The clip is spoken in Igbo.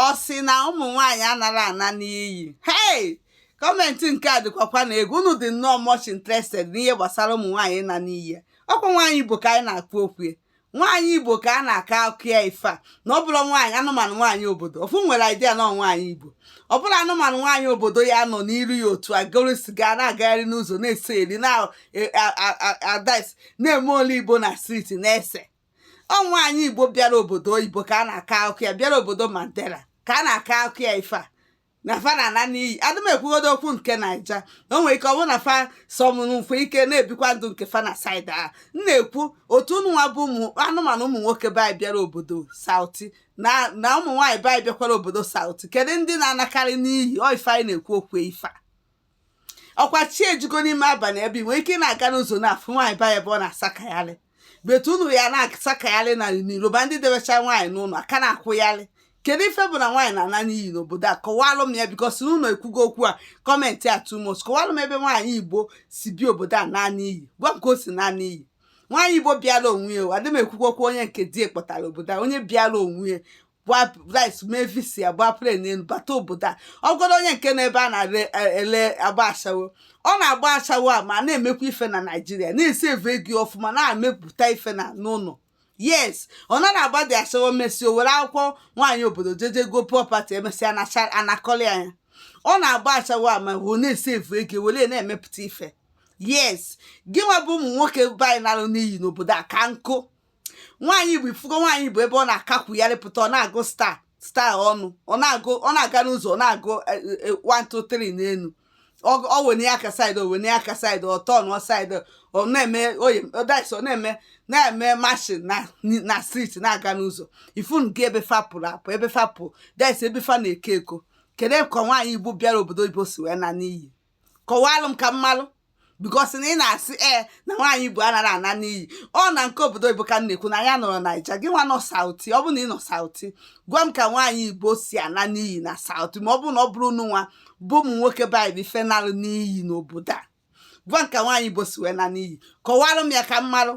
ọ sị na ụmụ nwaanyị anara ana n'iyi. Hey, kọmentị nke a dịkwakwa na egwu unu dị nnọọ much interested n'ihe gbasara ụmụ nwaanyị na n'iyi. Ọkwa nwaanyị Igbo ka anyị na-akwu okwu. Nwaanyị Igbo ka a na-akọ akụkọ ya ife a na ọ bụla nwaanyị anụmanụ nwaanyị obodo. Ofu nwere idea na nwaanyị Igbo. Ọ bụla anụmanụ nwaanyị obodo ya nọ n'iru ya otu agoro siga na-agagharị n'ụzọ na-ese eri na advice na-eme olu Igbo na street na-ese. Ọ nwaanyị Igbo bịara obodo oyibo ka a na-akọ akụkọ ya, bịara obodo Mandela ka a na-akọ akụkọ ya ife a na fa na n'iyi. Adị m ekwugodo okwu nke Naija, o nwere ike ọ bụrụ na fa sọmụnụkwa ike na-ebikwa ndụ nke fa na saịdị a. M na-ekwu otu unu nwa bụ anụmanụ ụmụ nwoke be anyị bịara obodo Sauti na ụmụ nwaanyị be anyị bịakwara obodo Sauti. Kedu ndị na-anakarị n'iyi? Ọ ife anyị na-ekwu okwu ife a. Ọkwa chi ejugo n'ime abalị ebe nwere ike ị na-aga n'ụzọ na-afụ nwaanyị be anyị ebe ọ na-asakagharị. Betu unu ya na-asakagharị na Yoruba ndị debecha nwaanyị n'ụlọ aka na-akwụgharị. Kedu ife bụ na nwaanyị na-ana n'iyi n'obodo a? Kọwalụ m ya bikos unu ekwugo okwu a kọmentị a too much. Kọwalụ m ebe nwaanyị Igbo si bi obodo a na n'iyi. Gwa m ka o si na n'iyi. Nwaanyị Igbo bịara onwe ya. Adị m ekwugo okwu onye nke di kpọtara obodo a, onye bịara onwe ya rice mee visi ya gba plen elu bata obodo a. Ọ gwara onye nke na ebe a na-ele agba ashawo. Ọ na-agba ashawo a ma na-emekwa ife na Naijiria na-esi eve ego ọfụma na-emepụta ife na n'ụlọ. Yes, ọ na-agba dị ashawo mesi o were akwụkwọ nwaanyị obodo jeje go property emesịa anakọli anya. Ọ na-agba ashawo a ma ọ na-esi eve ego were na-emepụta ife. Yes, gị nwa bụ ụmụ nwoke be anyị na-alụ n'iyi n'obodo a ka nkụ. Nwaanyị Igbo ifugo nwaanyị Igbo ebe ọ na-akakwugharịpụta ọ na-agụ star ọnụ, ọ na-aga n'ụzọ ọ na-agụ 1 2 3 n'elu. Ọ wene aka side, o wene aka side, ọ tọọ side, ọ na-eme ọ na-eme mashin na street na-aga n'ụzọ. Ifun gị ebe fa pụrụ apụ, ebe fa pụ that's ebe fa na-eke eko. Kedu ka nwaanyị Igbo bịara obodo Igbo si wee na n'iyi? Kọwalụ m ka mmalụ. Because na ị na-asị na nwaanyị Igbo anara ana n'iyi. Ọ na nke obodo Igbo ka m na-ekwu na ya nọrọ Naija. Gị nwa nọ Sauti, ọ bụ na ị nọ Sauti, gwa m ka nwaanyị Igbo si ana n'iyi na Sauti ma ọ bụ na ọ bụrụ nwa bụ ụmụ nwoke baịbụ ife nalụ n'iyi n'obodo a. Gwa m ka nwaanyị Igbo si wee na n'iyi. Kọwalụ m ya ka mmalụ.